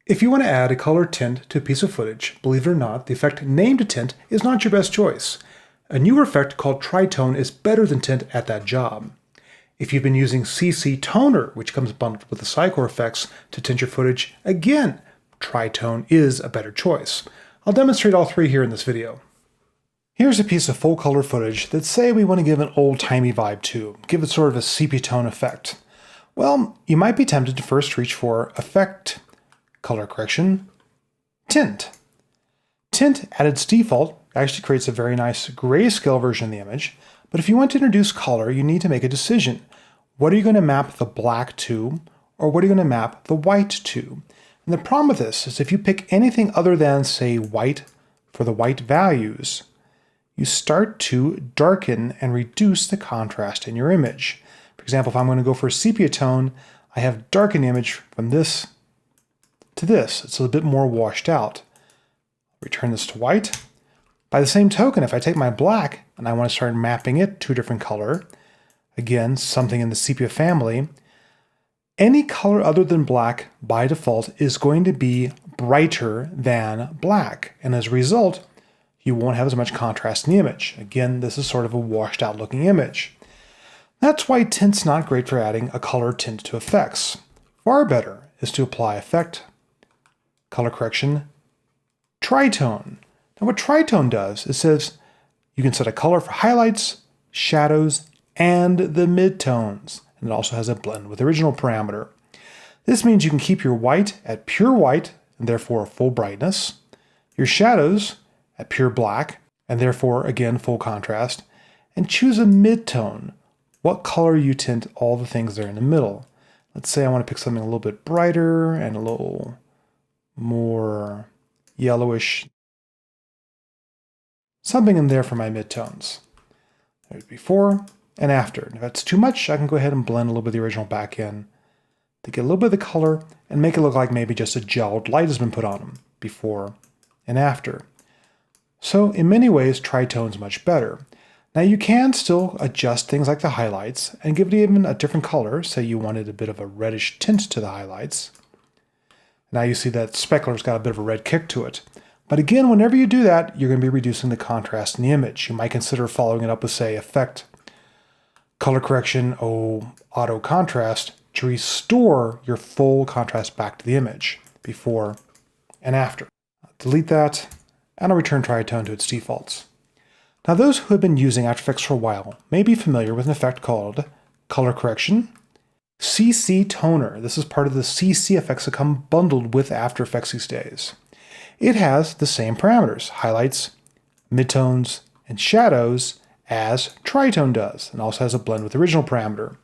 If you want to add a color tint to a piece of footage, believe it or not, the effect named Tint is not your best choice. A newer effect called Tritone is better than Tint at that job. If you've been using CC Toner, which comes bundled with the Cycore effects to tint your footage, again, Tritone is a better choice. I'll demonstrate all three here in this video. Here's a piece of full color footage that say we want to give an old-timey vibe to, give it sort of a sepia tone effect. Well, you might be tempted to first reach for Effect, Color Correction, Tint. Tint, at its default, actually creates a very nice grayscale version of the image, but if you want to introduce color, you need to make a decision. What are you going to map the black to, or what are you going to map the white to? And the problem with this is if you pick anything other than, say, white for the white values, you start to darken and reduce the contrast in your image. For example, if I'm going to go for a sepia tone, I have darkened the image from this to this. It's a little bit more washed out. Return this to white. By the same token, if I take my black and I want to start mapping it to a different color, again, something in the sepia family, any color other than black by default is going to be brighter than black. And as a result, you won't have as much contrast in the image. Again, this is sort of a washed out looking image. That's why Tint's not great for adding a color tint to effects. Far better is to apply Effect, Color Correction, Tritone. Now what Tritone does, it says you can set a color for highlights, shadows, and the midtones. And it also has a blend with original parameter. This means you can keep your white at pure white, and therefore full brightness, your shadows at pure black, and therefore, again, full contrast, and choose a midtone. What color you tint all the things there in the middle. Let's say I want to pick something a little bit brighter and a little more yellowish. Something in there for my midtones. There's before and after. And if that's too much, I can go ahead and blend a little bit of the original back in to get a little bit of the color and make it look like maybe just a gelled light has been put on them before and after. So in many ways, Tritone's much better. Now you can still adjust things like the highlights and give it even a different color. Say you wanted a bit of a reddish tint to the highlights. Now you see that specular's got a bit of a red kick to it. But again, whenever you do that, you're going to be reducing the contrast in the image. You might consider following it up with, say, Effect, Color Correction, Auto Contrast to restore your full contrast back to the image before and after. I'll delete that. And I'll return Tritone to its defaults. Now those who have been using After Effects for a while may be familiar with an effect called Color Correction, CC Toner. This is part of the CC effects that come bundled with After Effects these days. It has the same parameters, highlights, midtones, and shadows as Tritone does, and also has a blend with original parameter.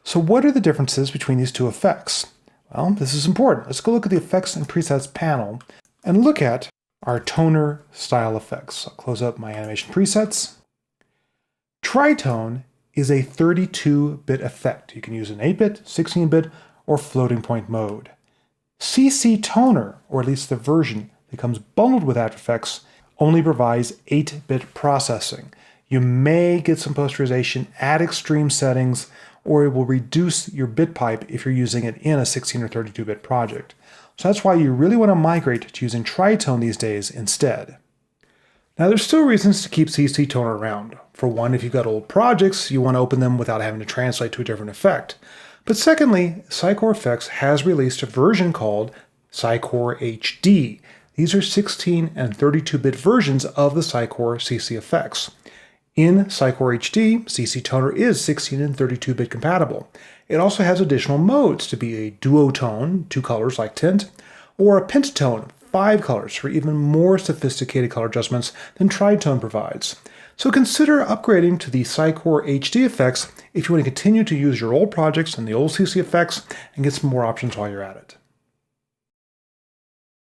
So what are the differences between these two effects? Well, this is important. Let's go look at the Effects and Presets panel and look at our toner style effects. I'll close up my animation presets. Tritone is a 32-bit effect. You can use an 8-bit, 16-bit, or floating point mode. CC Toner, or at least the version that comes bundled with After Effects, only provides 8-bit processing. You may get some posterization at extreme settings, or it will reduce your bit pipe if you're using it in a 16 or 32-bit project. So that's why you really want to migrate to using Tritone these days instead. Now there's still reasons to keep CC Toner around. For one, if you've got old projects, you want to open them without having to translate to a different effect. But secondly, Cycore Effects has released a version called Cycore HD. These are 16 and 32-bit versions of the Cycore CC effects. In Cycore HD, CC Toner is 16 and 32-bit compatible. It also has additional modes to be a duotone, 2 colors like Tint, or a pentatone, 5 colors for even more sophisticated color adjustments than Tritone provides. So consider upgrading to the Cycore HD effects if you want to continue to use your old projects and the old CC effects and get some more options while you're at it.